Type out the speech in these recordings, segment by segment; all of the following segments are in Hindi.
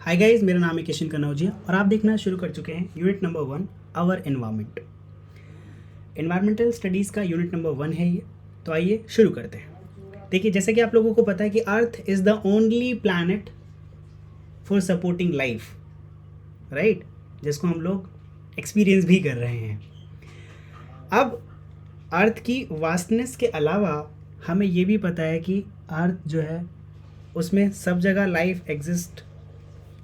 हाय गाइस, मेरा नाम है किशन कनौजिया और आप देखना शुरू कर चुके हैं unit number 1 our environment. Environmental studies का यूनिट नंबर 1 है ये। तो आइए शुरू करते हैं। देखिए, जैसे कि आप लोगों को पता है कि earth is the only planet for supporting life, right, जिसको हम लोग एक्सपीरियंस भी कर रहे हैं। अब अर्थ की वास्टनेस के अलावा हमें ये भी पता है कि अर्थ जो है उसमें सब जगह लाइफ एग्जिस्ट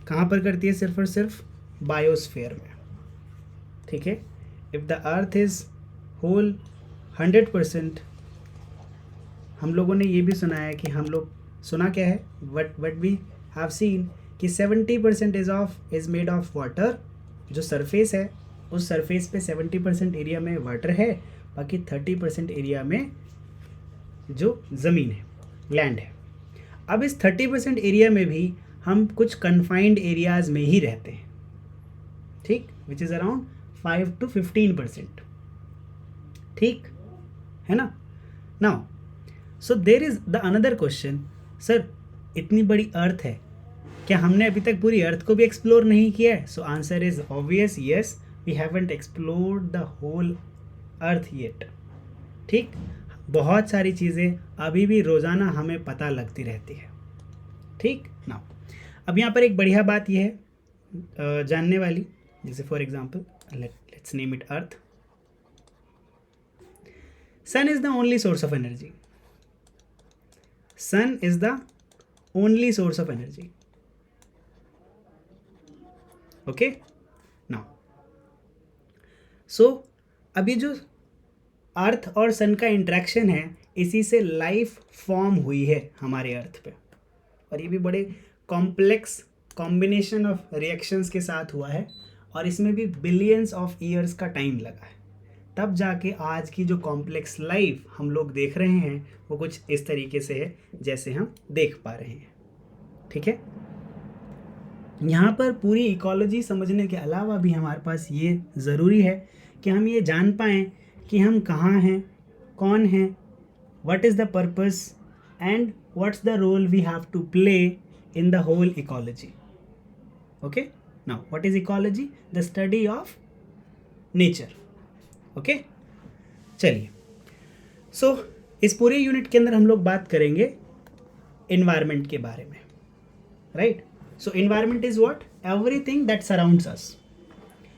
कहाँ पर करती है? सिर्फ और सिर्फ बायोस्फीयर में। ठीक है, if the earth is whole 100%, हम लोगों ने ये भी सुना है कि सुना क्या है, वट वी हैव सीन कि 70% इज़ मेड ऑफ वाटर। जो सरफेस है उस सरफेस पे 70% एरिया में वाटर है, बाकी 30% एरिया में जो ज़मीन है, लैंड है। अब इस 30% एरिया में भी हम कुछ कन्फाइंड एरियाज़ में ही रहते हैं, ठीक, विच इज़ अराउंड 5 to 15%, ठीक है ना। Now so there is the another question, sir इतनी बड़ी अर्थ है, क्या हमने अभी तक पूरी अर्थ को भी एक्सप्लोर नहीं किया है? So answer is obvious, yes, we haven't explored the whole earth yet. ठीक, बहुत सारी चीज़ें अभी भी रोज़ाना हमें पता लगती रहती है। ठीक, नाउ अब यहाँ पर एक बढ़िया बात यह है जानने वाली, जैसे for example let's name it earth. Sun is the only source of energy. Sun is the only source of energy. Okay, now so अभी जो अर्थ और सन का इंट्रैक्शन है, इसी से लाइफ फॉर्म हुई है हमारे अर्थ पे, और ये भी बड़े कॉम्प्लेक्स कॉम्बिनेशन ऑफ रिएक्शंस के साथ हुआ है, और इसमें भी बिलियंस ऑफ ईयर्स का टाइम लगा है, तब जाके आज की जो कॉम्प्लेक्स लाइफ हम लोग देख रहे हैं वो कुछ इस तरीके से है जैसे हम देख पा रहे हैं। ठीक है, यहाँ पर पूरी इकोलॉजी समझने के अलावा भी हमारे पास ये ज़रूरी है कि हम ये जान पाएँ कि हम कहाँ हैं, कौन हैं, what is the purpose and what's the role we have to play in the whole ecology. Okay, now what is ecology? The study of nature. Okay, चलिए, so इस पूरे यूनिट के अंदर हम लोग बात करेंगे environment के बारे में, right? So environment is what? Everything that surrounds us.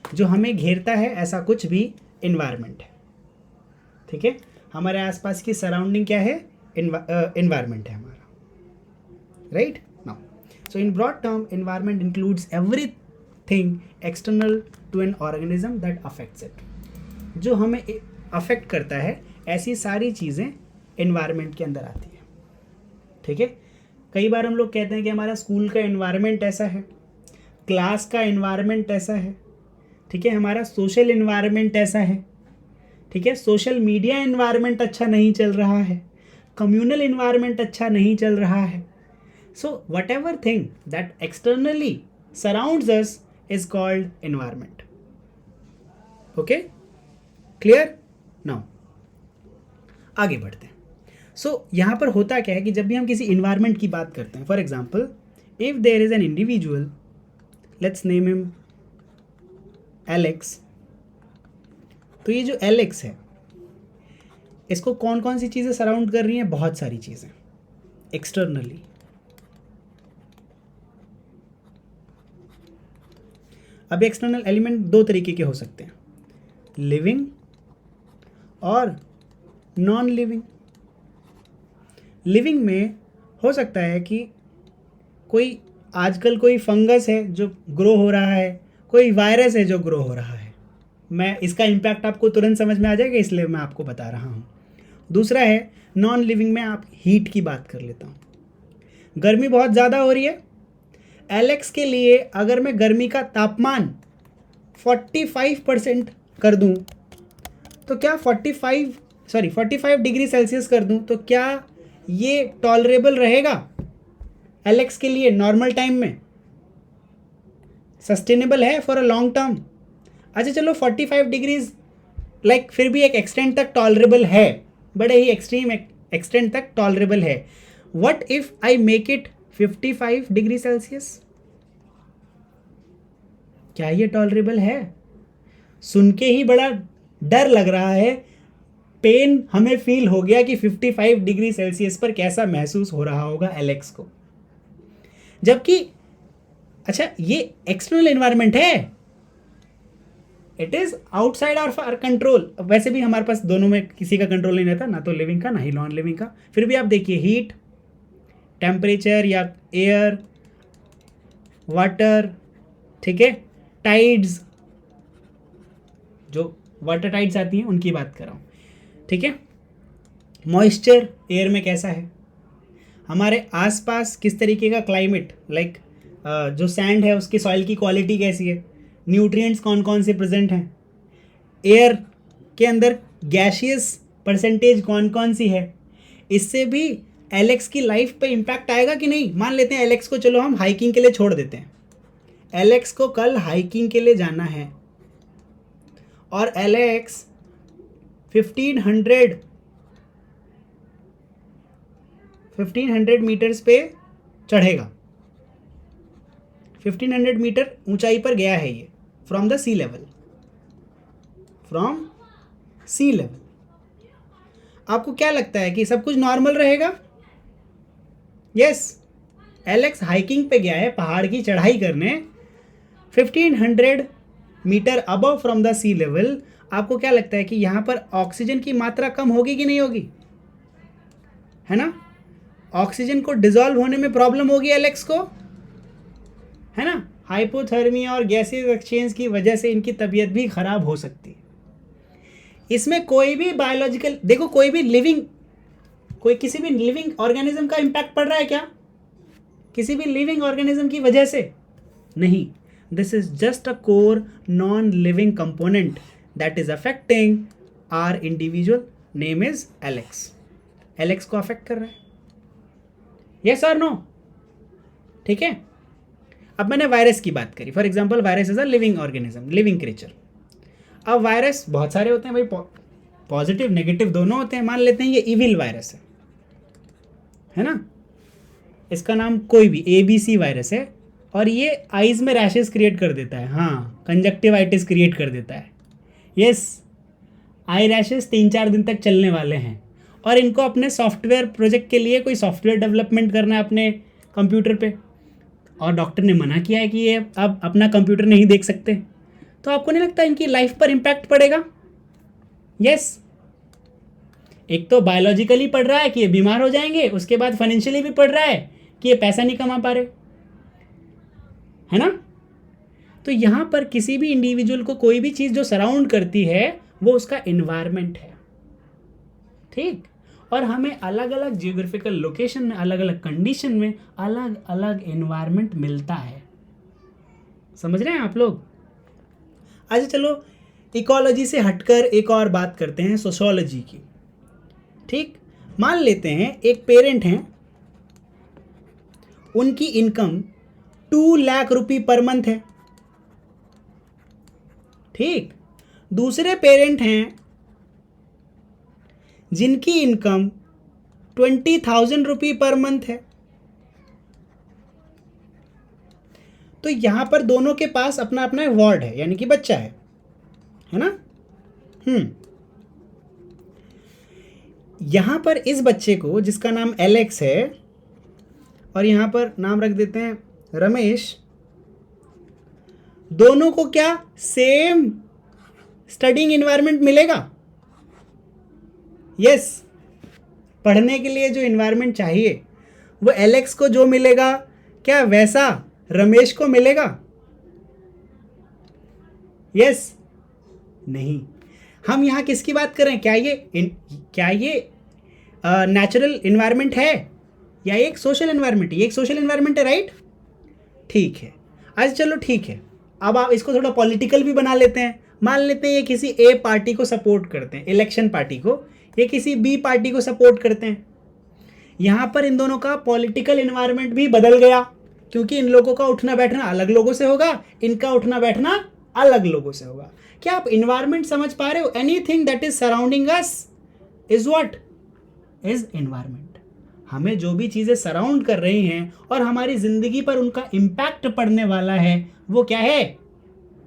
जो हमें घेरता है ऐसा कुछ भी environment है। ठीक है, हमारे आसपास की सराउंडिंग क्या है? environment है हमारा, right? So in broad term, environment includes everything external to an organism that affects it. जो हमें अफेक्ट करता है ऐसी सारी चीज़ें environment के अंदर आती है। ठीक है, कई बार हम लोग कहते हैं कि हमारा स्कूल का environment ऐसा है, क्लास का environment ऐसा है, ठीक है, हमारा सोशल environment ऐसा है, ठीक है, सोशल मीडिया environment अच्छा नहीं चल रहा है, कम्युनल environment अच्छा नहीं चल रहा है। So whatever thing that externally surrounds us is called environment. Okay? Clear? Now आगे बढ़ते हैं। So यहाँ पर होता क्या है कि जब भी हम किसी environment की बात करते हैं, for example, if there is an individual, let's name him Alex, तो ये जो Alex है, इसको कौन कौन सी चीज़ें सराउंड कर रही हैं? बहुत सारी चीज़ें एक्सटर्नली। अब एक्सटर्नल एलिमेंट दो तरीके के हो सकते हैं, लिविंग और नॉन लिविंग। लिविंग में हो सकता है कि आजकल कोई फंगस है जो ग्रो हो रहा है, कोई वायरस है जो ग्रो हो रहा है। मैं इसका इम्पैक्ट आपको तुरंत समझ में आ जाएगा, इसलिए मैं आपको बता रहा हूँ। दूसरा है नॉन लिविंग में, आप हीट की बात कर लेता हूँ। गर्मी बहुत ज़्यादा हो रही है, एलेक्स के लिए अगर मैं गर्मी का तापमान 45% कर दूं तो क्या 45 डिग्री सेल्सियस कर दूं तो क्या ये टॉलरेबल रहेगा एलेक्स के लिए? नॉर्मल टाइम में सस्टेनेबल है फॉर अ लॉन्ग टर्म? अच्छा चलो 45 डिग्रीज लाइक फिर भी एक एक्सटेंट तक टॉलरेबल है, बड़े ही एक्सट्रीम एक्सटेंट तक टॉलरेबल है। What if I make it 55 degree Celsius? क्या ये टॉलरेबल है? सुन के ही बड़ा डर लग रहा है, पेन हमें फील हो गया कि 55 डिग्री सेल्सियस पर कैसा महसूस हो रहा होगा एलेक्स को। जबकि अच्छा ये एक्सटर्नल एनवायरनमेंट है, it is outside our control. वैसे भी हमारे पास दोनों में किसी का कंट्रोल नहीं रहता, ना तो लिविंग का ना ही नॉन लिविंग का। फिर भी आप देखिए हीट, टेम्परेचर या एयर, वाटर, ठीक है, टाइड्स, जो वाटर टाइड्स आती हैं उनकी बात कर रहा हूँ, ठीक है। मॉइस्चर एयर में कैसा है, हमारे आसपास किस तरीके का क्लाइमेट, लाइक जो सैंड है उसकी सॉइल की क्वालिटी कैसी है, न्यूट्रिएंट्स कौन कौन से प्रेजेंट हैं, एयर के अंदर गैशियस परसेंटेज कौन कौन सी है। इससे भी एलेक्स की लाइफ पे इम्पैक्ट आएगा कि नहीं। मान लेते हैं एलेक्स को चलो हम हाइकिंग के लिए छोड़ देते हैं, एलेक्स को कल हाइकिंग के लिए जाना है और एलेक्स 1500 मीटर्स पे चढ़ेगा। 1500 मीटर ऊंचाई पर गया है ये from the sea level, from sea level. आपको क्या लगता है कि सब कुछ नॉर्मल रहेगा? यस, एलेक्स हाइकिंग पे गया है, पहाड़ की चढ़ाई करने 1500 metre above from the sea level. आपको क्या लगता है कि यहाँ पर ऑक्सीजन की मात्रा कम होगी कि नहीं होगी? है ना, ऑक्सीजन को डिसॉल्व होने में प्रॉब्लम होगी एलेक्स को, है ना। हाइपोथर्मिया और गैसेस एक्सचेंज की वजह से इनकी तबीयत भी खराब हो सकती है। इसमें कोई भी बायोलॉजिकल, देखो कोई भी लिविंग, कोई किसी भी लिविंग ऑर्गेनिज्म का इम्पैक्ट पड़ रहा है क्या? किसी भी लिविंग ऑर्गेनिज्म की वजह से नहीं। This is just a core non living component that is affecting are individual, name is Alex. Alex को अफेक्ट कर रहा है, यस और नो, ठीक है। अब मैंने वायरस की बात करी, for example virus is a living organism, living creature. अब वायरस बहुत सारे होते हैं भाई, पॉजिटिव नेगेटिव दोनों होते हैं। मान लेते हैं ये इविल वायरस है ना, इसका नाम कोई भी ABC वायरस है और ये आईज में रैशेस क्रिएट कर देता है, हाँ कंजक्टिवाइटिस क्रिएट कर देता है। यस, आई रैशेस 3-4 दिन तक चलने वाले हैं और इनको अपने सॉफ्टवेयर प्रोजेक्ट के लिए कोई सॉफ्टवेयर डेवलपमेंट करना है अपने कंप्यूटर पे, और डॉक्टर ने मना किया है कि ये अब अपना कंप्यूटर नहीं देख सकते। तो आपको नहीं लगता इनकी लाइफ पर इम्पैक्ट पड़ेगा? यस, एक तो बायोलॉजिकली पड़ रहा है कि ये बीमार हो जाएंगे, उसके बाद फाइनेंशियली भी पड़ रहा है कि ये पैसा नहीं कमा पा रहे, है ना। तो यहाँ पर किसी भी इंडिविजुअल को कोई भी चीज़ जो सराउंड करती है वो उसका इन्वायरमेंट है, ठीक। और हमें अलग अलग जियोग्राफिकल लोकेशन में, अलग अलग कंडीशन में अलग अलग इन्वायरमेंट मिलता है। समझ रहे हैं आप लोग? अच्छा चलो इकोलॉजी से हटकर एक और बात करते हैं, सोशियोलॉजी की, ठीक। मान लेते हैं एक पेरेंट हैं, उनकी इनकम 2 लाख रुपये पर मंथ है, ठीक। दूसरे पेरेंट हैं जिनकी इनकम 20,000 रुपये पर मंथ है। तो यहां पर दोनों के पास अपना अपना वार्ड है, यानी कि बच्चा है ना। यहां पर इस बच्चे को जिसका नाम एलेक्स है और यहां पर नाम रख देते हैं रमेश, दोनों को क्या सेम स्टडिंग एनवायरनमेंट मिलेगा? यस, पढ़ने के लिए जो एनवायरनमेंट चाहिए वो एलेक्स को जो मिलेगा क्या वैसा रमेश को मिलेगा? यस, नहीं। हम यहाँ किसकी बात कर रहे हैं? क्या ये नेचुरल एनवायरनमेंट है या एक सोशल एनवायरनमेंट है? ये एक सोशल एनवायरनमेंट है, राइट? ठीक है। आज चलो ठीक है, अब आप इसको थोड़ा पॉलिटिकल भी बना लेते हैं। मान लेते हैं ये किसी A पार्टी को सपोर्ट करते हैं, इलेक्शन पार्टी को, ये किसी B पार्टी को सपोर्ट करते हैं। यहाँ पर इन दोनों का पॉलिटिकल एनवायरनमेंट भी बदल गया, क्योंकि इन लोगों का उठना बैठना अलग लोगों से होगा, इनका उठना बैठना अलग लोगों से होगा। क्या आप एनवायरनमेंट समझ पा रहे हो? Anything that is surrounding us is what is environment. हमें जो भी चीज़ें सराउंड कर रही हैं और हमारी ज़िंदगी पर उनका इम्पैक्ट पड़ने वाला है वो क्या है?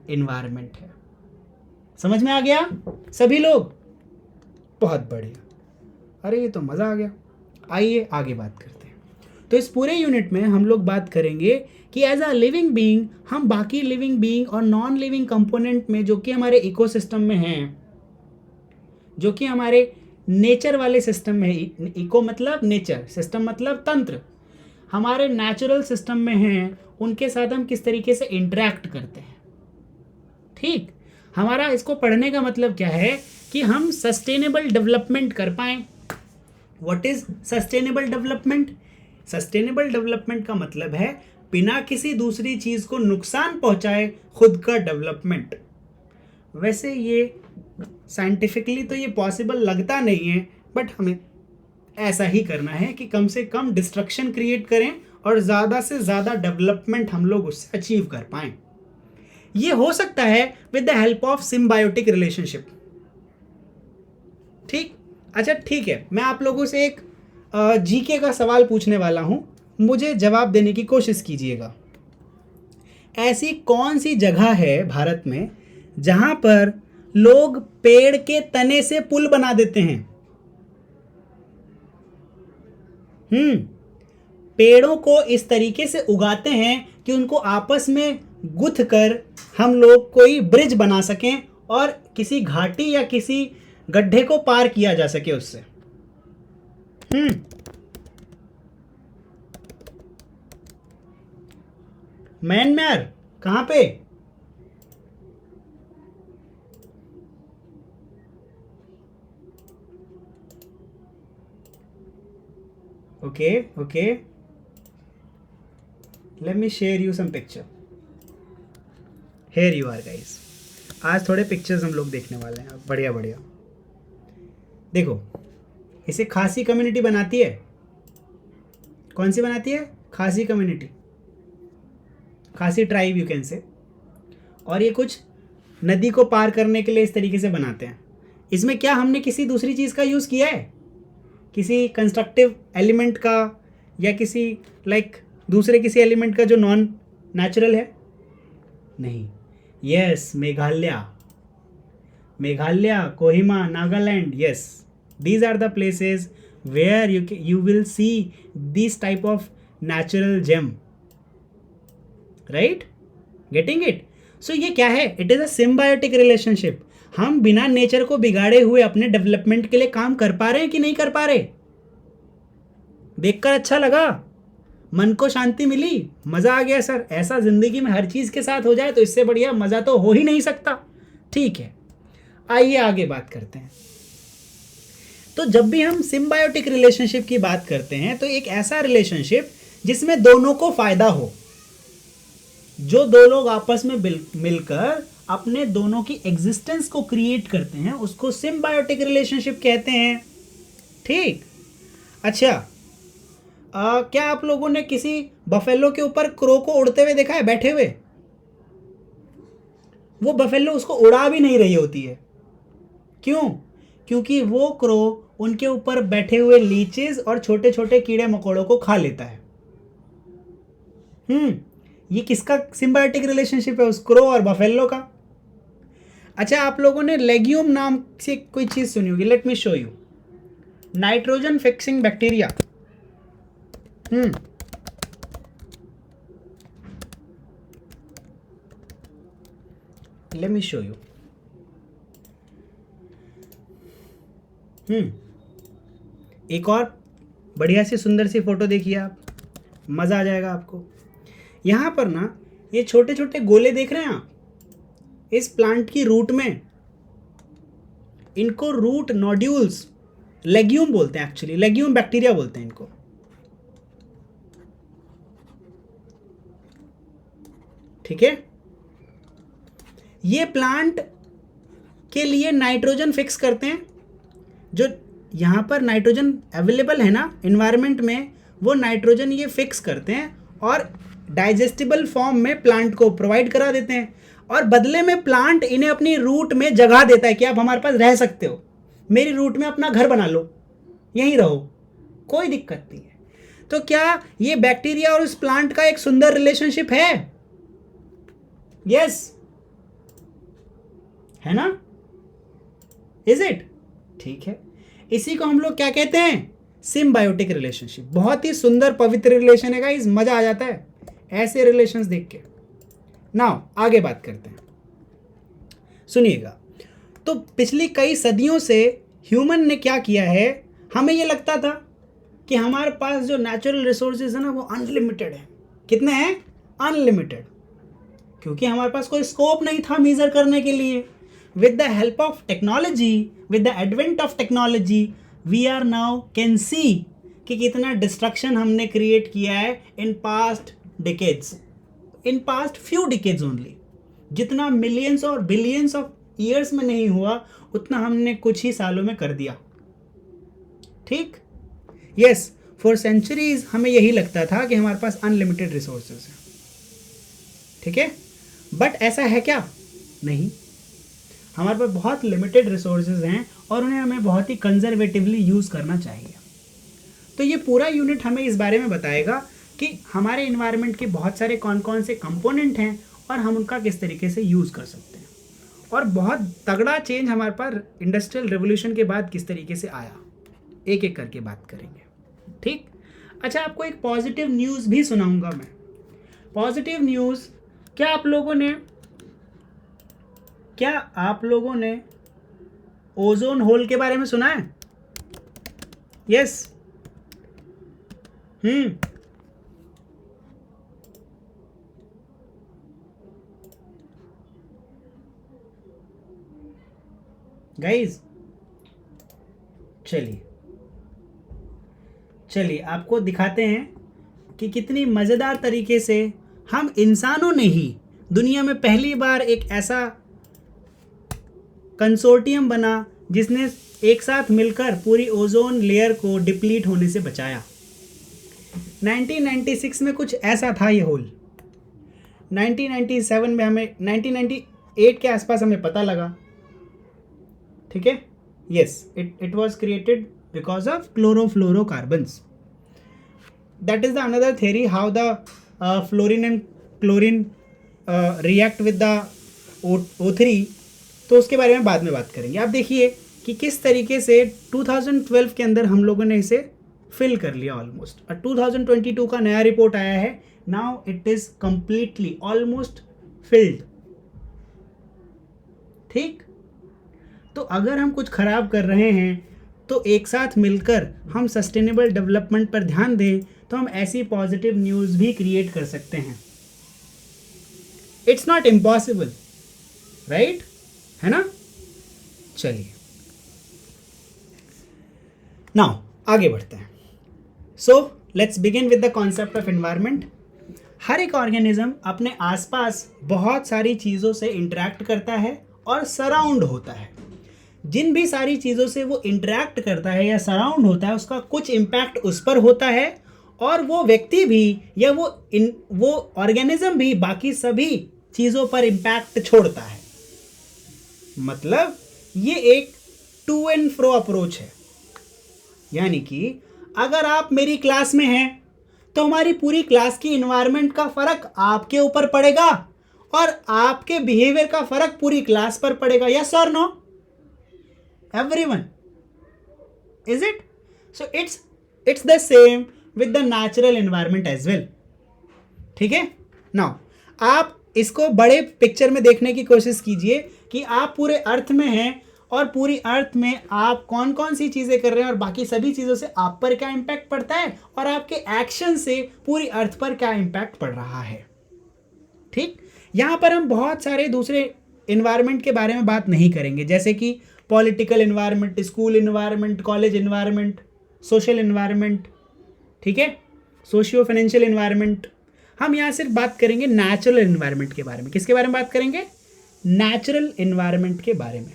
इन्वायरमेंट है। समझ में आ गया सभी लोग? बहुत बढ़िया, अरे ये तो मज़ा आ गया। आइए आगे बात करते हैं। तो इस पूरे यूनिट में हम लोग बात करेंगे कि एज अ लिविंग बीइंग हम बाकी लिविंग बीइंग और नॉन लिविंग कंपोनेंट में जो कि हमारे इकोसिस्टम में हैं, जो कि हमारे नेचर वाले सिस्टम में है, इको मतलब नेचर, सिस्टम मतलब तंत्र, हमारे नेचुरल सिस्टम में हैं, उनके साथ हम किस तरीके से इंटरेक्ट करते हैं। ठीक, हमारा इसको पढ़ने का मतलब क्या है कि हम सस्टेनेबल डेवलपमेंट कर पाएं। What is sustainable development? Sustainable development का मतलब है बिना किसी दूसरी चीज को नुकसान पहुंचाए खुद का डेवलपमेंट। वैसे ये साइंटिफिकली तो ये पॉसिबल लगता नहीं है, बट हमें ऐसा ही करना है कि कम से कम डिस्ट्रक्शन क्रिएट करें और ज़्यादा से ज़्यादा डेवलपमेंट हम लोग उससे अचीव कर पाएं। ये हो सकता है with the help of symbiotic relationship. ठीक, अच्छा ठीक है, मैं आप लोगों से एक जीके का सवाल पूछने वाला हूं, मुझे जवाब देने की कोशिश कीजिएगा। ऐसी कौन सी जगह है भारत में जहां पर लोग पेड़ के तने से पुल बना देते हैं? पेड़ों को इस तरीके से उगाते हैं कि उनको आपस में गुथ कर हम लोग कोई ब्रिज बना सकें और किसी घाटी या किसी गड्ढे को पार किया जा सके उससे। म्यांमार कहां पे? Okay, let me share you some picture. Here you are guys. आज थोड़े पिक्चर्स हम लोग देखने वाले हैं, बढ़िया बढ़िया। देखो, इसे खासी कम्युनिटी बनाती है। कौन सी बनाती है? खासी कम्युनिटी, खासी ट्राइब यू कैन से। और ये कुछ नदी को पार करने के लिए इस तरीके से बनाते हैं। इसमें क्या हमने किसी दूसरी चीज़ का यूज़ किया है? किसी कंस्ट्रक्टिव एलिमेंट का या किसी दूसरे किसी एलिमेंट का जो नॉन नेचुरल है? नहीं। Yes, Meghalaya, Kohima, Nagaland, yes, these are the places where you will see this type of natural gem, right? Getting it? So ये क्या है? It is a symbiotic relationship. हम बिना नेचर को बिगाड़े हुए अपने डेवलपमेंट के लिए काम कर पा रहे हैं कि नहीं कर पा रहे? देखकर अच्छा लगा, मन को शांति मिली, मज़ा आ गया सर। ऐसा ज़िंदगी में हर चीज़ के साथ हो जाए तो इससे बढ़िया मज़ा तो हो ही नहीं सकता। ठीक है, आइए आगे बात करते हैं। तो जब भी हम सिम्बायोटिक रिलेशनशिप की बात करते हैं तो एक ऐसा रिलेशनशिप जिसमें दोनों को फ़ायदा हो, जो दो लोग आपस में मिलकर अपने दोनों की एग्जिस्टेंस को क्रिएट करते हैं, उसको सिम्बायोटिक रिलेशनशिप कहते हैं। ठीक, अच्छा, क्या आप लोगों ने किसी बफेलो के ऊपर क्रो को उड़ते हुए देखा है, बैठे हुए? वो बफेलो उसको उड़ा भी नहीं रही होती है। क्यों? क्योंकि वो क्रो उनके ऊपर बैठे हुए लीचेस और छोटे छोटे कीड़े मकोड़ों को खा लेता है। ये किसका सिम्बायोटिक रिलेशनशिप है? उस क्रो और बफेलो का। अच्छा, आप लोगों ने लेग्यूम नाम से कोई चीज सुनी होगी, let me show you. Nitrogen fixing bacteria. Let me show you. एक और बढ़िया सी सुंदर सी फोटो देखिए आप, मज़ा आ जाएगा आपको। यहाँ पर ना ये छोटे छोटे गोले देख रहे हैं आप, इस प्लांट की रूट में, इनको रूट नोड्यूल्स, लेग्यूम बोलते हैं, एक्चुअली लेग्यूम बैक्टीरिया बोलते हैं इनको। ठीक है, ये प्लांट के लिए नाइट्रोजन फिक्स करते हैं। जो यहाँ पर नाइट्रोजन अवेलेबल है ना इन्वायरमेंट में, वो नाइट्रोजन ये फिक्स करते हैं और डाइजेस्टिबल फॉर्म में प्लांट को प्रोवाइड करा देते हैं, और बदले में प्लांट इन्हें अपनी रूट में जगह देता है कि आप हमारे पास रह सकते हो, मेरी रूट में अपना घर बना लो, यहीं रहो, कोई दिक्कत नहीं है। तो क्या ये बैक्टीरिया और उस प्लांट का एक सुंदर रिलेशनशिप है? यस, है ना, इज इट? ठीक है, इसी को हम लोग क्या कहते हैं? Symbiotic relationship. बहुत ही सुंदर पवित्र रिलेशन है गाइस, मजा आ जाता है ऐसे रिलेशंस देख के। नाउ आगे बात करते हैं, सुनिएगा। तो पिछली कई सदियों से ह्यूमन ने क्या किया है, हमें ये लगता था कि हमारे पास जो नेचुरल रिसोर्सेज है ना वो अनलिमिटेड है। कितने हैं? अनलिमिटेड, क्योंकि हमारे पास कोई स्कोप नहीं था मेजर करने के लिए। With the help of technology, with the advent of technology, we are now can see कि कितना डिस्ट्रक्शन हमने क्रिएट किया है in past decades, in past few decades only. जितना मिलियंस और बिलियंस ऑफ ईयर्स में नहीं हुआ उतना हमने कुछ ही सालों में कर दिया। ठीक, यस, फॉर सेंचुरीज हमें यही लगता था कि हमारे पास अनलिमिटेड रिसोर्सेज हैं। ठीक है, बट ऐसा है क्या? नहीं, हमारे पास बहुत लिमिटेड रिसोर्सेज हैं और उन्हें हमें बहुत ही कंजर्वेटिवली यूज़ करना चाहिए। तो ये पूरा यूनिट हमें इस बारे में बताएगा कि हमारे इन्वायरमेंट के बहुत सारे कौन कौन से कंपोनेंट हैं और हम उनका किस तरीके से यूज़ कर सकते हैं, और बहुत तगड़ा चेंज हमारे पास इंडस्ट्रियल रेवोल्यूशन के बाद किस तरीके से आया, एक एक करके बात करेंगे। ठीक, अच्छा, आपको एक पॉजिटिव न्यूज़ भी सुनाऊंगा मैं। पॉजिटिव न्यूज़, क्या आप लोगों ने ओजोन होल के बारे में सुना है? यस, गाइज, चलिए आपको दिखाते हैं कि कितनी मज़ेदार तरीके से हम इंसानों ने ही दुनिया में पहली बार एक ऐसा कंसोर्टियम बना जिसने एक साथ मिलकर पूरी ओजोन लेयर को डिप्लीट होने से बचाया। 1996 में कुछ ऐसा था ये होल। 1997 में हमें 1998 के आसपास हमें पता लगा। ठीक है, yes, it was created because of chlorofluorocarbons. That is the another theory how the fluorine and chlorine react with the O3, तो उसके बारे में बाद में बात करेंगे। आप देखिए कि किस तरीके से 2012 के अंदर हम लोगों ने इसे फिल कर लिया ऑलमोस्ट, और 2022 का नया रिपोर्ट आया है, now it is completely almost field. ठीक, तो अगर हम कुछ खराब कर रहे हैं तो एक साथ मिलकर हम सस्टेनेबल डेवलपमेंट पर ध्यान दें तो हम ऐसी पॉजिटिव न्यूज़ भी क्रिएट कर सकते हैं। इट्स नॉट इम्पॉसिबल, राइट, है ना? चलिए नाउ आगे बढ़ते हैं। So let's begin with the concept of environment. हर एक ऑर्गेनिज्म अपने आसपास बहुत सारी चीज़ों से इंटरेक्ट करता है और सराउंड होता है। जिन भी सारी चीज़ों से वो इंटरेक्ट करता है या सराउंड होता है उसका कुछ इम्पैक्ट उस पर होता है, और वो व्यक्ति भी या वो ऑर्गेनिज्म भी बाकी सभी चीज़ों पर इम्पैक्ट छोड़ता है। मतलब ये एक टू एंड फ्रो अप्रोच है, यानी कि अगर आप मेरी क्लास में हैं तो हमारी पूरी क्लास की इन्वायरमेंट का फ़र्क आपके ऊपर पड़ेगा और आपके बिहेवियर का फ़र्क पूरी क्लास पर पड़ेगा। यस और no? Everyone, is it? So it's the same with the natural environment as well. ठीक है, नाउ आप इसको बड़े पिक्चर में देखने की कोशिश कीजिए कि आप पूरे अर्थ में हैं और पूरी अर्थ में आप कौन कौन सी चीज़ें कर रहे हैं और बाकी सभी चीज़ों से आप पर क्या इम्पैक्ट पड़ता है और आपके एक्शन से पूरी अर्थ पर क्या इम्पैक्ट पड़ रहा है। ठीक, यहाँ पर हम बहुत सारे दूसरे इन्वायरमेंट के बारे में बात नहीं करेंगे, जैसे कि political environment, school environment, college environment, social environment, ठीक है, सोशियो फाइनेंशियल इन्वायरमेंट। हम यहाँ सिर्फ बात करेंगे नेचुरल इन्वायरमेंट के बारे में। किसके बारे में बात करेंगे? नेचुरल इन्वायरमेंट के बारे में।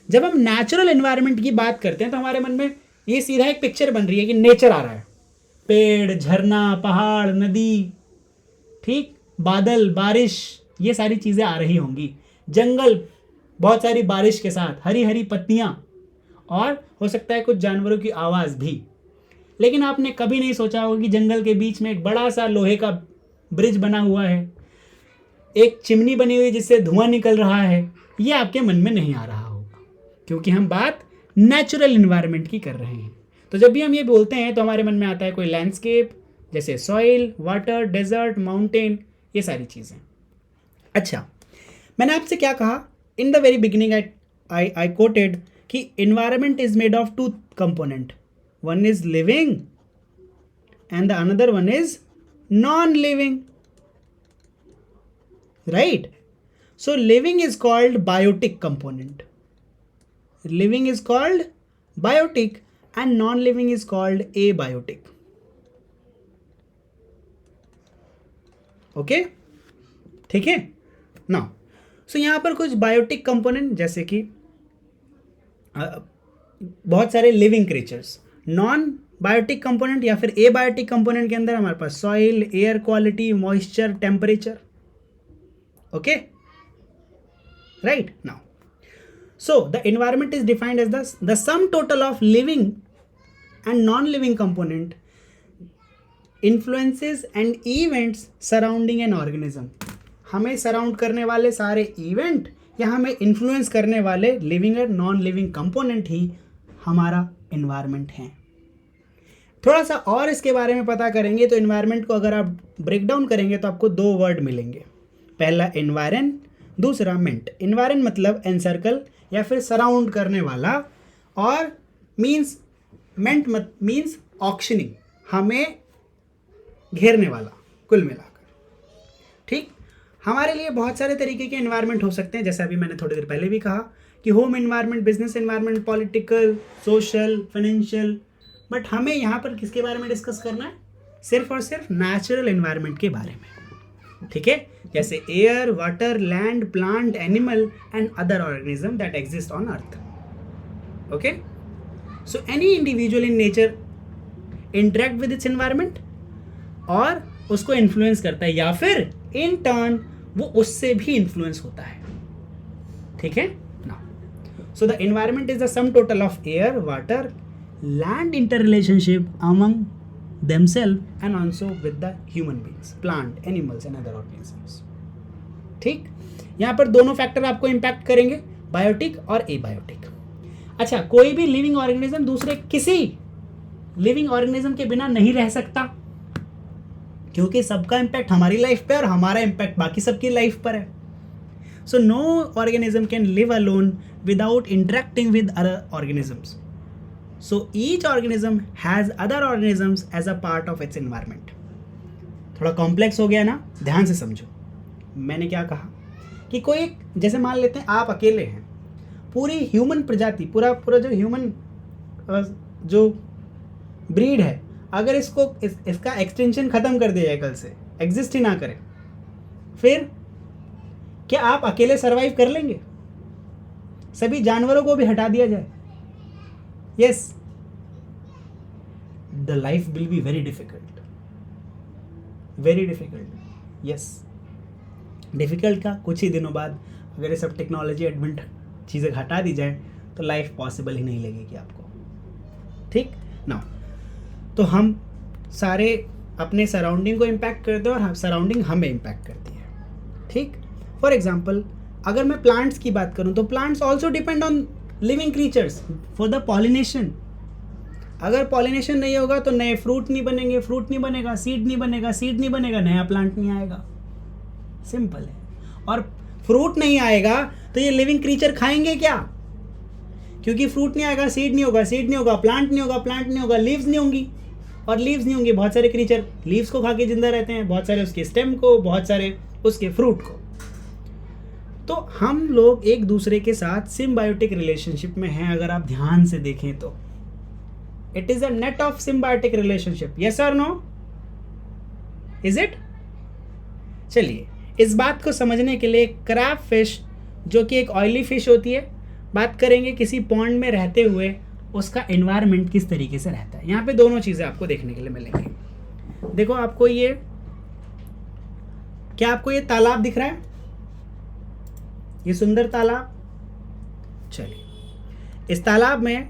जब हम नेचुरल इन्वायरमेंट की बात करते हैं तो हमारे मन में ये सीधा एक पिक्चर बन रही है कि नेचर आ रहा है, पेड़, झरना, पहाड़, नदी, ठीक, बादल, बारिश, ये सारी चीज़ें आ रही होंगी, जंगल बहुत सारी बारिश के साथ, हरी हरी पत्तियाँ, और हो सकता है कुछ जानवरों की आवाज़ भी। लेकिन आपने कभी नहीं सोचा होगा कि जंगल के बीच में एक बड़ा सा लोहे का ब्रिज बना हुआ है, एक चिमनी बनी हुई जिससे धुआं निकल रहा है, ये आपके मन में नहीं आ रहा होगा, क्योंकि हम बात नेचुरल इन्वायरमेंट की कर रहे हैं। तो जब भी हम ये बोलते हैं तो हमारे मन में आता है कोई लैंडस्केप, जैसे सॉइल, वाटर, डेजर्ट, माउंटेन, ये सारी चीज़ें। अच्छा, मैंने आपसे क्या कहा in the very beginning, I quoted कि environment is made of 2 component, one is living and the another one is non living, right? So living is called biotic component. Living is called biotic and non-living is called abiotic. Okay? ठीक है? Now, so यहाँ पर कुछ biotic component जैसे कि बहुत सारे living creatures, non-biotic component या फिर abiotic component के अंदर हमारे पास soil, air quality, moisture, temperature. Okay? Right now, so the environment is defined as the sum total of living and non-living component influences and events surrounding an organism. हमें सराउंड करने वाले सारे इवेंट या हमें इन्फ्लुएंस करने वाले लिविंग और नॉन लिविंग कंपोनेंट ही हमारा इन्वायरमेंट है। थोड़ा सा और इसके बारे में पता करेंगे तो इन्वायरमेंट को अगर आप ब्रेक डाउन करेंगे तो आपको 2 वर्ड मिलेंगे। पहला एनवायरन, दूसरा मेंट। इन्वायरन मतलब एनसर्कल या फिर सराउंड करने वाला, और मीन्स मेंट मीन्स ऑक्शनिंग, हमें घेरने वाला कुल मिलाकर। ठीक, हमारे लिए बहुत सारे तरीके के इन्वायरमेंट हो सकते हैं, जैसा अभी मैंने थोड़ी देर पहले भी कहा कि home environment, business environment, political, social, financial, but हमें यहाँ पर किसके बारे में डिस्कस करना है? सिर्फ और सिर्फ नेचुरल इन्वायरमेंट के बारे में। ठीक है, जैसे air, water, land, plant, animal and other organism that exist on earth. Okay, so any individual in nature interact with its environment और उसको इन्फ्लुएंस करता है, या फिर इन टर्न वो उससे भी इन्फ्लुएंस होता है। ठीक है ना, so the environment is the sum total of air, water, land inter relationship among themselves and also with the human beings, plant, animals and other organisms. ठीक, यहाँ पर दोनों फैक्टर आपको इम्पैक्ट करेंगे, बायोटिक और एबायोटिक। अच्छा, कोई भी लिविंग ऑर्गेनिज्म दूसरे किसी लिविंग ऑर्गेनिज्म के बिना नहीं रह सकता, क्योंकि सबका इम्पैक्ट हमारी लाइफ पे और हमारा इम्पैक्ट बाकी सबकी लाइफ पर है। So no organism can live alone without interacting with other organisms. So each organism has other organisms as a part of its environment. थोड़ा कॉम्प्लेक्स हो गया ना, ध्यान से समझो। मैंने क्या कहा कि कोई, जैसे मान लेते हैं आप अकेले हैं, पूरी ह्यूमन प्रजाति, पूरा जो ह्यूमन जो ब्रीड है, अगर इसका एक्सटेंशन ख़त्म कर दिया जाए, कल से एग्जिस्ट ही ना करे, फिर क्या आप अकेले सरवाइव कर लेंगे? सभी जानवरों को भी हटा दिया जाए, yes, the life will be very difficult, yes. Difficult का कुछ ही दिनों बाद अगर ये सब टेक्नोलॉजी एडवेंट चीज़ें हटा दी जाए तो लाइफ पॉसिबल ही नहीं लगेगी आपको। ठीक ना, तो हम सारे अपने सराउंडिंग को इम्पैक्ट करते हैं और सराउंडिंग हमें इम्पैक्ट करती है। ठीक, फॉर एग्जाम्पल अगर मैं प्लांट्स की बात करूँ तो plants also depend on living creatures for the pollination. अगर पॉलिनेशन नहीं होगा तो नए फ्रूट नहीं बनेंगे, फ्रूट नहीं बनेगा, सीड नहीं बनेगा, सीड नहीं बनेगा, नया प्लांट नहीं आएगा। सिंपल है। और फ्रूट नहीं आएगा तो ये लिविंग क्रीचर खाएंगे क्या? क्योंकि फ्रूट नहीं आएगा, सीड नहीं होगा, सीड नहीं होगा, प्लांट नहीं होगा, प्लांट नहीं होगा, लीव्स नहीं होंगी, और लीव्स नहीं होंगी, बहुत सारे क्रीचर लीव्स को खा के जिंदा रहते हैं, बहुत सारे उसके स्टेम को, बहुत सारे उसके फ्रूट को। तो हम लोग एक दूसरे के साथ सिम्बायोटिक रिलेशनशिप में हैं। अगर आप ध्यान से देखें तो it is a net of symbiotic relationship, yes और नो, इज इट? चलिए, इस बात को समझने के लिए क्रैब फिश, जो कि एक ऑयली फिश होती है, बात करेंगे किसी पॉन्ड में रहते हुए उसका एनवायरनमेंट किस तरीके से रहता है। यहाँ पे दोनों चीज़ें आपको देखने के लिए मिलेंगी। देखो, आपको ये क्या, आपको ये तालाब दिख रहा है, ये सुंदर तालाब। चलिए, इस तालाब में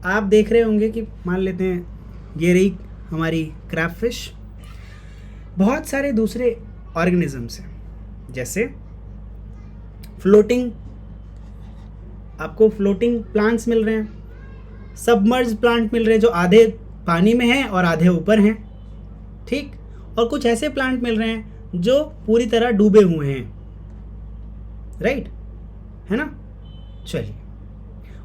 आप देख रहे होंगे कि मान लेते हैं ये रही हमारी क्रैब फिश, बहुत सारे दूसरे ऑर्गेनिजम्स हैं, जैसे फ्लोटिंग आपको फ्लोटिंग प्लांट्स मिल रहे हैं, सबमर्ज प्लांट मिल रहे हैं जो आधे पानी में हैं और आधे ऊपर हैं, ठीक, और कुछ ऐसे प्लांट मिल रहे हैं जो पूरी तरह डूबे हुए हैं, राइट, है ना। चलिए,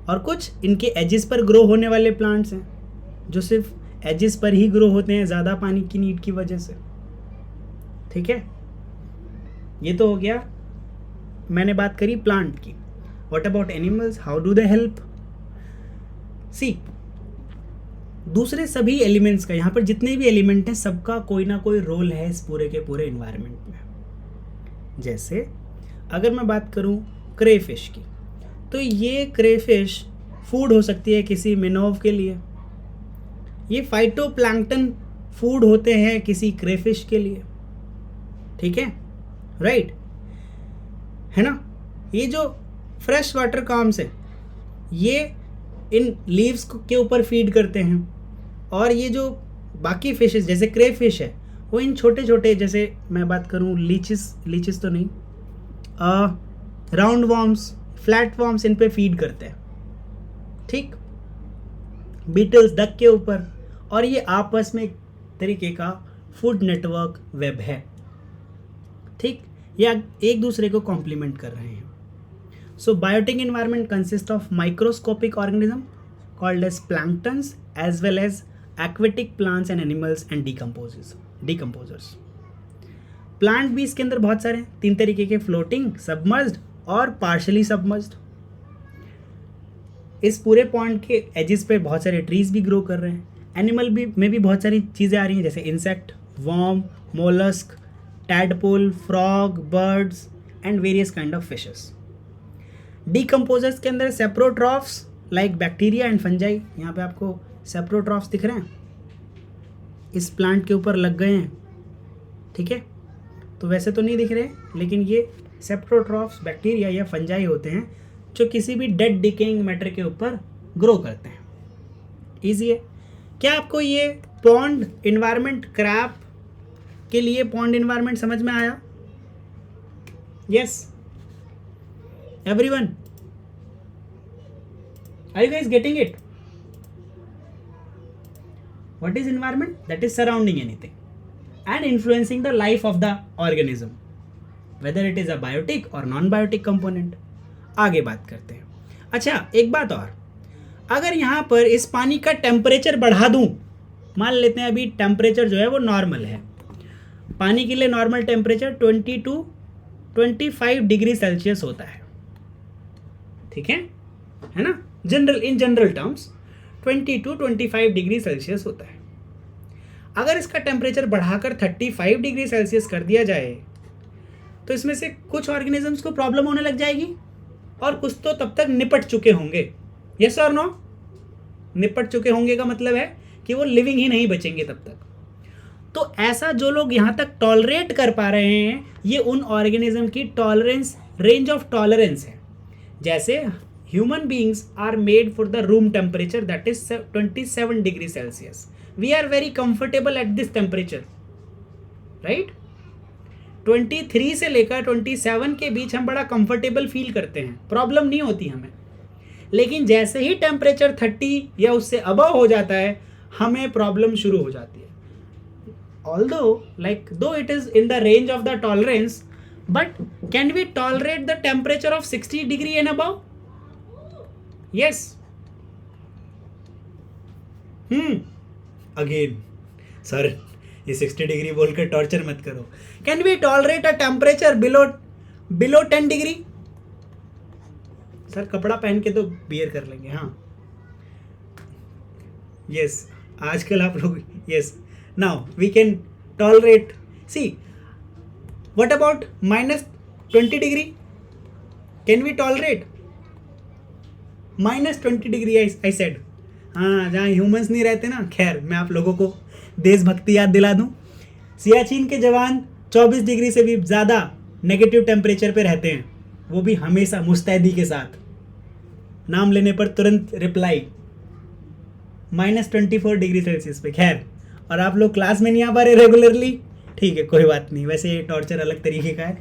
और कुछ इनके एजेस पर ग्रो होने वाले प्लांट्स हैं जो सिर्फ एजेस पर ही ग्रो होते हैं ज़्यादा पानी की नीड की वजह से, ठीक है। ये तो हो गया, मैंने बात करी प्लांट की। What about animals, how do they help? See, दूसरे सभी एलिमेंट्स का, यहाँ पर जितने भी एलिमेंट हैं सबका कोई ना कोई रोल है इस पूरे के पूरे इन्वायरमेंट में। जैसे अगर मैं बात करूँ क्रेफिश की, तो ये क्रेफिश फूड हो सकती है किसी मिनोव के लिए, ये फाइटोप्लैंक्टन फूड होते हैं किसी क्रेफिश के लिए, ठीक है, राइट, है ना। ये जो फ्रेश वाटर काम्स है ये इन लीव्स के ऊपर फीड करते हैं, और ये जो बाकी फिशेस जैसे क्रेफिश है वो इन छोटे छोटे, जैसे मैं बात करूँ लीचिस तो नहीं, राउंड वॉर्म्स, फ्लैट वॉर्म्स, इन पे फीड करते हैं, ठीक, बीटल्स डक के ऊपर, और ये आपस में एक तरीके का फूड नेटवर्क वेब है, ठीक, या एक दूसरे को कॉम्प्लीमेंट कर रहे हैं। So biotic environment consist of microscopic organism called as planktons as well as aquatic plants and animals and decomposers. Plant भी इसके अंदर बहुत सारे हैं, 3 तरीके के, फ्लोटिंग, सबमर्ज्ड और पार्शली सबमर्ज्ड। इस पूरे पॉइंट के एजेस पे बहुत सारे ट्रीज भी ग्रो कर रहे हैं। एनिमल भी में भी बहुत सारी चीज़ें आ रही हैं, जैसे insect, worm, mollusc, tadpole, frog, birds and various kind of fishes. Decomposers के अंदर सेप्रोट्रॉफ्स लाइक बैक्टीरिया एंड फंजाई, यहाँ पे आपको सेप्रोट्रॉफ्स दिख रहे हैं, इस प्लांट के ऊपर लग गए हैं, ठीक है, तो वैसे तो नहीं दिख रहे, लेकिन ये सेप्रोट्रॉफ्स बैक्टीरिया या फंजाई होते हैं जो किसी भी डेड डिकेइंग मैटर के ऊपर ग्रो करते हैं। ईजी है। क्या आपको ये पॉन्ड इन्वायरमेंट, क्रैप के लिए पॉन्ड इन्वायरमेंट समझ में आया? Yes, everyone, are you guys getting it? What is environment? That is surrounding anything and influencing the life of the organism, whether it is a biotic or non-biotic component. आगे बात करते हैं। अच्छा, एक बात और, अगर यहाँ पर इस पानी का टेम्परेचर बढ़ा दूँ, मान लेते हैं अभी टेम्परेचर जो है वो नॉर्मल है, पानी के लिए normal temperature 20 to 25 degree Celsius होता है, ठीक है ना, in general terms 20 to 25 degree Celsius होता है। अगर इसका टेम्परेचर बढ़ाकर 35 डिग्री सेल्सियस कर दिया जाए तो इसमें से कुछ ऑर्गेनिजम्स को प्रॉब्लम होने लग जाएगी और कुछ तो तब तक निपट चुके होंगे। यस और नो? निपट चुके होंगे का मतलब है कि वो लिविंग ही नहीं बचेंगे तब तक। तो ऐसा जो लोग यहाँ तक टॉलरेट कर पा रहे हैं, ये उन ऑर्गेनिज्म की टॉलरेंस, रेंज ऑफ टॉलरेंस है। जैसे human beings are made for the room temperature, that is 27 degree Celsius. We are very comfortable at this temperature, right? 23 से लेकर 27 के बीच हम बड़ा कंफर्टेबल फील करते हैं, प्रॉब्लम नहीं होती हमें। लेकिन जैसे ही टेम्परेचर 30 या उससे अबव हो जाता है, हमें प्रॉब्लम शुरू हो जाती है। Though it is in the range of the tolerance, but can we tolerate the temperature of 60 degree and above? Yes. Again, sir, ये 60 डिग्री बोल कर टॉर्चर मत करो। Can we tolerate a temperature below 10 degree? Sir कपड़ा पहन के तो बियर कर लेंगे, हाँ। यस, आजकल आप लोग, yes, now we can tolerate. See, what about -20 degree? Can we tolerate -20 degree? I said, हाँ, जहाँ ह्यूमंस नहीं रहते ना। खैर, मैं आप लोगों को देशभक्ति याद दिला दूँ, सियाचिन के जवान 24 डिग्री से भी ज़्यादा नेगेटिव टेम्परेचर पे रहते हैं, वो भी हमेशा मुस्तैदी के साथ, नाम लेने पर तुरंत रिप्लाई, -24 डिग्री सेल्सियस पे। खैर, और आप लोग क्लास में नहीं आ पा रहे रेगुलरली, ठीक है, कोई बात नहीं, वैसे ये टॉर्चर अलग तरीके का है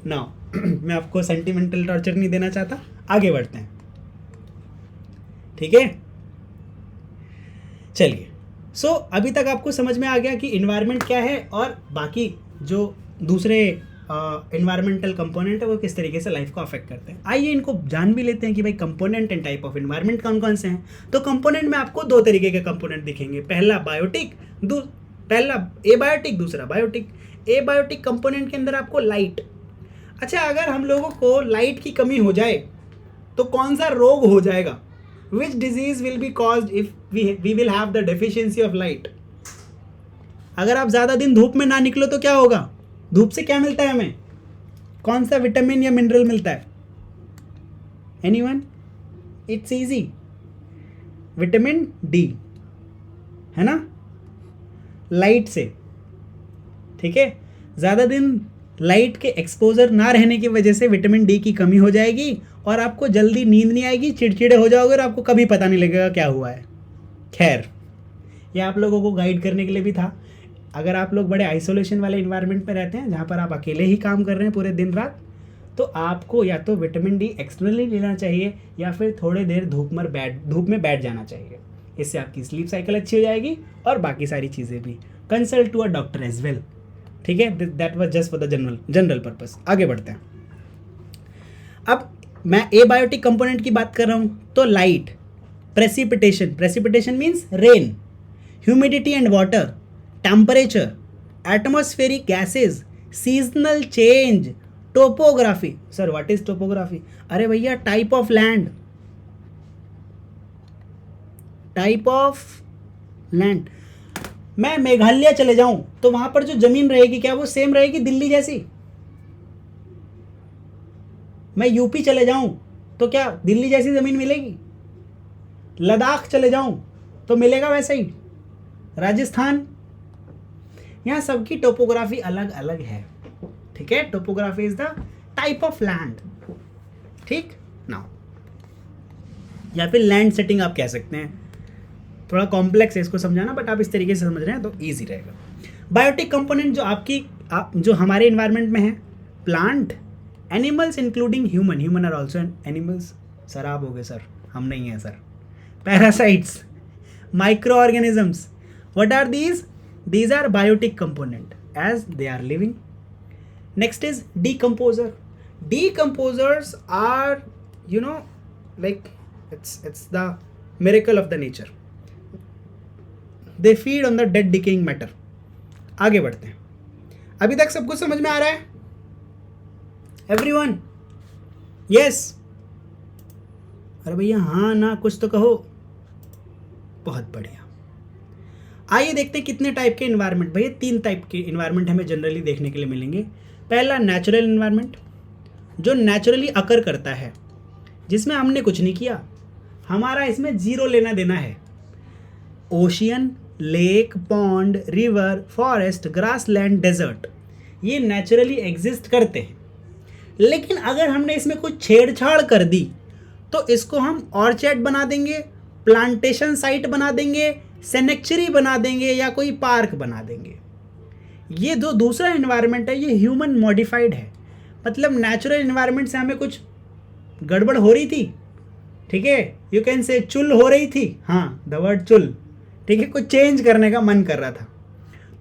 ना। मैं आपको सेंटिमेंटल टॉर्चर नहीं देना चाहता। आगे बढ़ते हैं। ठीक है, चलिए। सो अभी तक आपको समझ में आ गया कि इन्वायरमेंट क्या है और बाकी जो दूसरे इन्वायरमेंटल कंपोनेंट है वो किस तरीके से लाइफ को अफेक्ट करते हैं। आइए इनको जान भी लेते हैं कि भाई component and type of environment कौन कौन से हैं। तो कंपोनेंट में आपको दो तरीके के कंपोनेंट दिखेंगे, पहला बायोटिक, पहला एबायोटिक, दूसरा बायोटिक। एबायोटिक कंपोनेंट के अंदर आपको लाइट, अच्छा अगर हम लोगों को लाइट की कमी हो जाए तो कौन सा रोग हो जाएगा, which disease will be caused if we will have the deficiency of light. अगर आप ज़्यादा दिन धूप में ना निकलो तो क्या होगा, धूप से क्या मिलता है हमें, कौन सा विटामिन या मिनरल मिलता है, anyone? It's easy, vitamin D, है ना, लाइट से। ठीक है, ज़्यादा दिन लाइट के एक्सपोजर ना रहने की वजह से विटामिन डी की कमी हो जाएगी और आपको जल्दी नींद नहीं आएगी, चिड़चिड़े हो जाओगे और आपको कभी पता नहीं लगेगा क्या हुआ है। खैर, ये आप लोगों को गाइड करने के लिए भी था। अगर आप लोग बड़े आइसोलेशन वाले इन्वायरमेंट में रहते हैं जहाँ पर आप अकेले ही काम कर रहे हैं पूरे दिन रात, तो आपको या तो विटामिन डी एक्सटर्नली लेना चाहिए या फिर थोड़ी देर धूप में बैठ जाना चाहिए। इससे आपकी स्लीप साइकिल अच्छी हो जाएगी और बाकी सारी चीज़ें भी। Consult to a doctor as well. ठीक है, that was just for the general purpose. आगे बढ़ते हैं। अब मैं एबायोटिक कंपोनेंट की बात कर रहा हूँ तो light, precipitation means rain, humidity and water, temperature, atmospheric gases, seasonal change, topography. Sir what is topography? अरे भैया type of land, type of land. मैं मेघालय चले जाऊं तो वहां पर जो जमीन रहेगी क्या वो सेम रहेगी दिल्ली जैसी? मैं यूपी चले जाऊं तो क्या दिल्ली जैसी जमीन मिलेगी? लद्दाख चले जाऊं तो मिलेगा वैसे ही? राजस्थान, यहाँ सबकी टोपोग्राफी अलग अलग है। ठीक है, topography is the type of land. ठीक नाउ, या फिर लैंड सेटिंग आप कह सकते हैं। थोड़ा कॉम्प्लेक्स है इसको समझाना, बट आप इस तरीके से समझ रहे हैं तो ईजी रहेगा। बायोटिक कंपोनेंट जो हमारे इन्वायरमेंट में है, plant, animals including human are also animals. Sir आप हो गए सर, हम नहीं हैं sir. Parasites, microorganisms, what are these? These are biotic component as they are living. Next is decomposer. Decomposers are, like it's the miracle of the nature. They feed on the dead decaying matter. आगे बढ़ते हैं। अभी तक सब कुछ समझ में आ रहा है? Everyone? Yes? अरे भैया हाँ ना कुछ तो कहो। बहुत बढ़िया। आइए देखते हैं कितने टाइप के इन्वायरमेंट। भैया 3 टाइप के इन्वायरमेंट हमें जनरली देखने के लिए मिलेंगे। पहला नेचुरल इन्वायरमेंट, जो नेचुरली अकर करता है, जिसमें हमने कुछ नहीं किया, हमारा इसमें जीरो लेना देना है। Ocean, lake, pond, river, forest, grassland, desert, ये नेचुरली एग्जिस्ट करते हैं। लेकिन अगर हमने इसमें कुछ छेड़छाड़ कर दी तो इसको हम ऑर्चर्ड बना देंगे, प्लांटेशन साइट बना देंगे, सेनेक्चुरी बना देंगे या कोई पार्क बना देंगे। ये जो दूसरा इन्वायरमेंट है ये ह्यूमन मॉडिफाइड है, मतलब नेचुरल इन्वायरमेंट से हमें कुछ गड़बड़ हो रही थी। ठीक है, यू कैन से चुल हो रही थी, हाँ द वर्ड चुल। ठीक है, कुछ चेंज करने का मन कर रहा था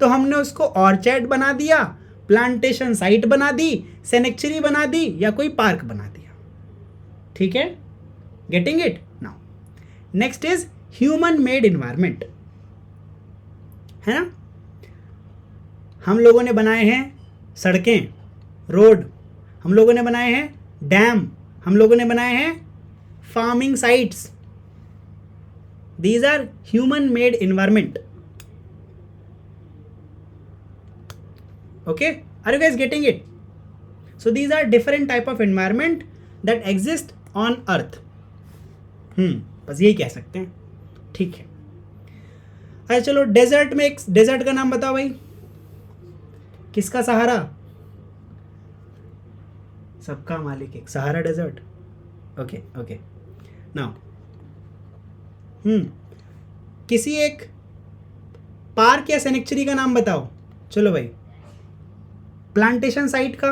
तो हमने उसको ऑर्चर्ड बना दिया, प्लांटेशन साइट बना दी, सेनेक्चुरी बना दी या कोई पार्क बना दिया। ठीक है, getting it now? Next is human made environment, है ना। हम लोगों ने बनाए हैं सड़कें, रोड, हम लोगों ने बनाए हैं डैम, हम लोगों ने बनाए हैं farming sites. These are human made environment. Okay, are you guys getting it? So these are different type of environment that exist on earth. बस यही कह सकते हैं। ठीक है, अच्छा चलो डेजर्ट में एक डेजर्ट का नाम बताओ भाई, किसका सहारा? सबका मालिक एक सहारा डेजर्ट। ओके नाउ किसी एक पार्क या सेनेक्चुरी का नाम बताओ। चलो भाई, प्लांटेशन साइट का,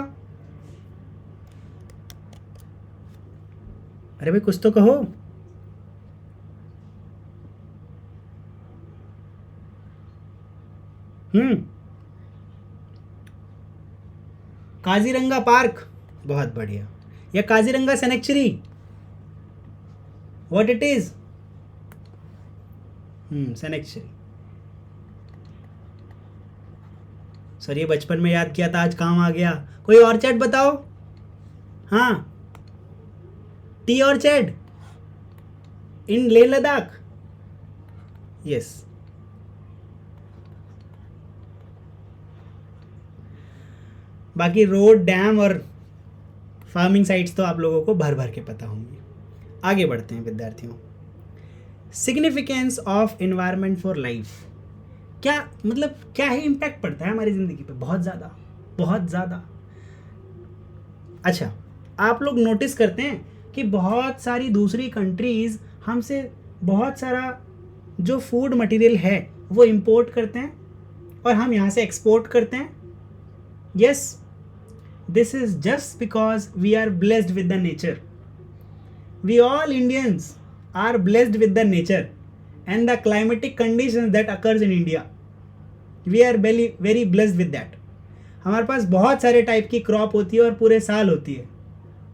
अरे भाई कुछ तो कहो। काजीरंगा पार्क, बहुत बढ़िया, या Kaziranga sanctuary, what it is? Sanctuary. Sir ये बचपन में याद किया था, आज काम आ गया। कोई और चैट बताओ। हाँ, टी ऑर्चर्ड इन लेह लद्दाख, यस। बाकी रोड, डैम और फार्मिंग साइट्स तो आप लोगों को भर भर के पता होंगे। आगे बढ़ते हैं विद्यार्थियों। Significance of environment for life, क्या मतलब, क्या ही इम्पैक्ट पड़ता है हमारी ज़िंदगी पे? बहुत ज़्यादा, बहुत ज़्यादा। अच्छा, आप लोग नोटिस करते हैं कि बहुत सारी दूसरी कंट्रीज़ हमसे बहुत सारा जो फूड मटेरियल है वो इंपोर्ट करते हैं और हम यहाँ से एक्सपोर्ट करते हैं। Yes, this is just because we are blessed with the nature. We all Indians are blessed with the nature and the climatic conditions that occurs in India. We are very very blessed with that. हमारे पास बहुत सारे टाइप की क्रॉप होती है और पूरे साल होती है।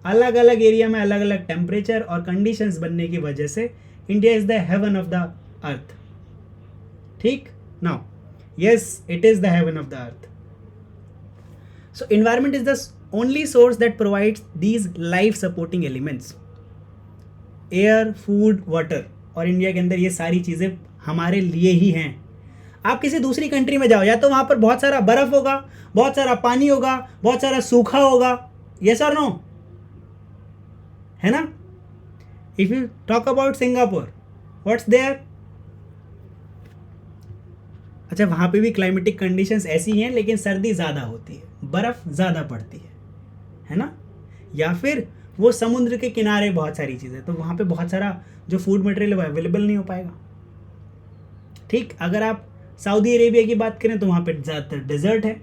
अलग अलग एरिया में अलग अलग टेम्परेचर और कंडीशंस बनने की वजह से India is the heaven of the earth. ठीक now, yes, it is the heaven of the earth. So environment is the only source that provides these life supporting elements. Air, food, water, और इंडिया के अंदर ये सारी चीज़ें हमारे लिए ही हैं. आप किसी दूसरी कंट्री में जाओ, या तो वहाँ पर बहुत सारा बर्फ़ होगा, बहुत सारा पानी होगा, बहुत सारा सूखा होगा. यस और नो, है ना? If you talk about Singapore, what's there? अच्छा, वहाँ पे भी क्लाइमेटिक कंडीशंस ऐसी हैं, लेकिन सर्दी ज़्यादा होती है, बर्फ़ ज़्यादा पड़ती है ना? या फिर वो समुद्र के किनारे बहुत सारी चीज़ें, तो वहाँ पे बहुत सारा जो फूड मटेरियल है अवेलेबल नहीं हो पाएगा. ठीक, अगर आप सऊदी अरेबिया की बात करें तो वहाँ पे ज़्यादातर डेजर्ट है.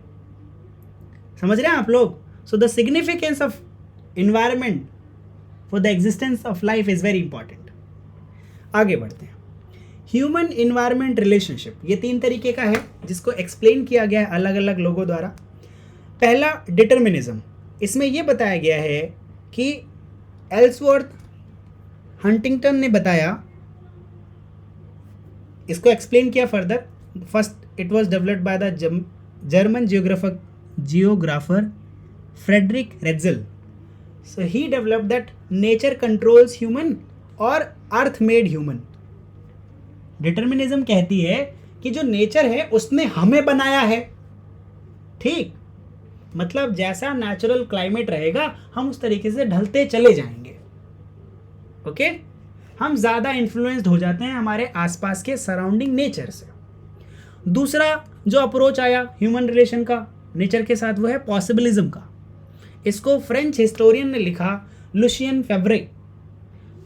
समझ रहे हैं आप लोग? So the significance of environment for the existence of life is very important. आगे बढ़ते हैं. ह्यूमन इन्वायरमेंट रिलेशनशिप, ये 3 तरीके का है जिसको एक्सप्लेन किया गया है अलग अलग लोगों द्वारा. पहला, डिटर्मिनिज्म. इसमें यह बताया गया है कि एल्सवर्थ हंटिंगटन ने बताया, इसको एक्सप्लेन किया further. First, it was developed by the German geographer Friedrich Ratzel. So he developed that nature controls human और अर्थ मेड ह्यूमन. डिटर्मिनिज्म कहती है कि जो नेचर है उसने हमें बनाया है. ठीक, मतलब जैसा नेचुरल क्लाइमेट रहेगा हम उस तरीके से ढलते चले जाएंगे. ओके, हम ज़्यादा इन्फ्लुएंस्ड हो जाते हैं हमारे आसपास के सराउंडिंग नेचर से. दूसरा जो अप्रोच आया ह्यूमन रिलेशन का नेचर के साथ, वो है पॉसिबिलिज्म का. इसको फ्रेंच हिस्टोरियन ने लिखा, लुशियन फेवरे.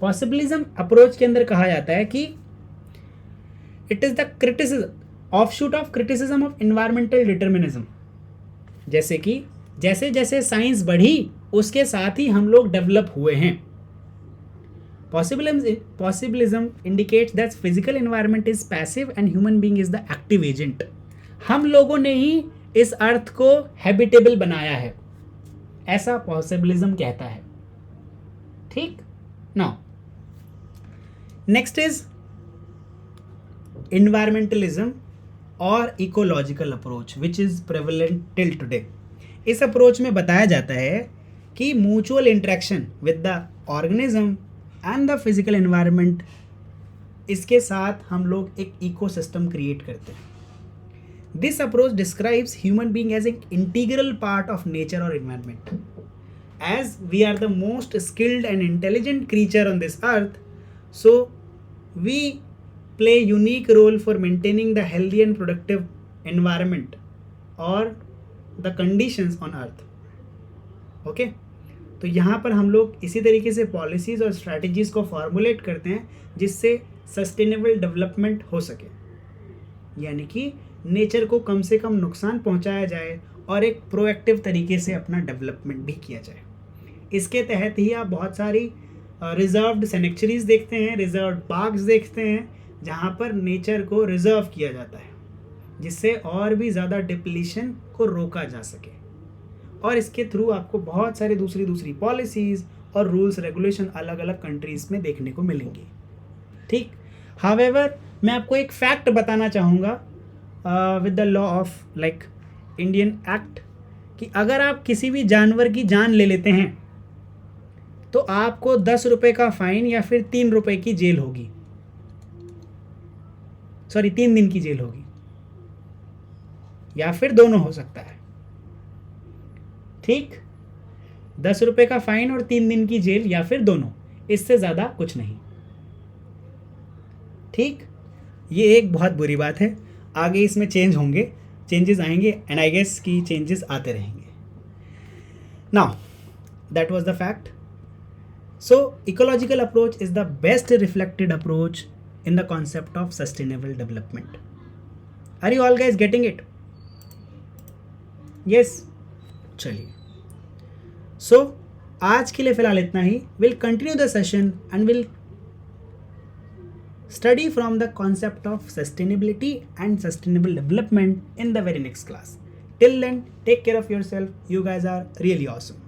पॉसिबिलिज्म अप्रोच के अंदर कहा जाता है कि it is the criticism, offshoot of criticism of environmental determinism. जैसे कि जैसे जैसे साइंस बढ़ी उसके साथ ही हम लोग डेवलप हुए हैं. Possibilism indicates that physical environment is passive and human being is the active agent. हम लोगों ने ही इस अर्थ को हैबिटेबल बनाया है, ऐसा पॉसिबिलिज्म कहता है. ठीक, नाउ नेक्स्ट इज environmentalism और ecological approach which is prevalent till today. इस अप्रोच में बताया जाता है कि mutual interaction with the organism and the physical environment, इसके साथ हम लोग एक इकोसिस्टम क्रिएट करते हैं. This approach describes human being as an integral part of nature और environment. As we are the most skilled and intelligent creature on this earth, so we play unique role for maintaining the healthy and productive environment or the conditions on earth. Okay? तो यहाँ पर हम लोग इसी तरीके से पॉलिसीज़ और स्ट्रैटेजीज़ को फॉर्मुलेट करते हैं जिससे सस्टेनेबल डेवलपमेंट हो सके, यानी कि नेचर को कम से कम नुकसान पहुँचाया जाए और एक प्रोएक्टिव तरीके से अपना डेवलपमेंट भी किया जाए. इसके तहत ही आप बहुत सारी रिजर्व्ड सैंक्चुरीज देखते हैं, रिजर्व्ड पार्क्स देखते हैं, जहाँ पर नेचर को रिजर्व किया जाता है. जिससे और भी ज़्यादा डिप्लीशन को रोका जा सके, और इसके थ्रू आपको बहुत सारी दूसरी पॉलिसीज़ और रूल्स रेगुलेशन अलग अलग कंट्रीज़ में देखने को मिलेंगी, ठीक। हावेवर मैं आपको एक फैक्ट बताना चाहूँगा with the law of like Indian act, कि अगर आप किसी भी जानवर की जान ले लेते हैं तो आपको 10 रुपये का फाइन या फिर 3 रुपये की जेल होगी, सॉरी 3 दिन की जेल होगी, या फिर दोनों हो सकता है, ठीक। 10 रुपये का फाइन और 3 दिन की जेल या फिर दोनों, इससे ज़्यादा कुछ नहीं, ठीक। ये एक बहुत बुरी बात है, आगे इसमें चेंजेस आएंगे, एंड आई गेस कि चेंजेस आते रहेंगे। Now that was the fact. So ecological approach is the best reflected approach in the concept of sustainable development. Are you all guys getting it? Yes? चलिए, so आज के लिए फिलहाल इतना ही. We'll continue the session and we'll study from the concept of sustainability and sustainable development in the very next class. Till then, take care of yourself. You guys are really awesome.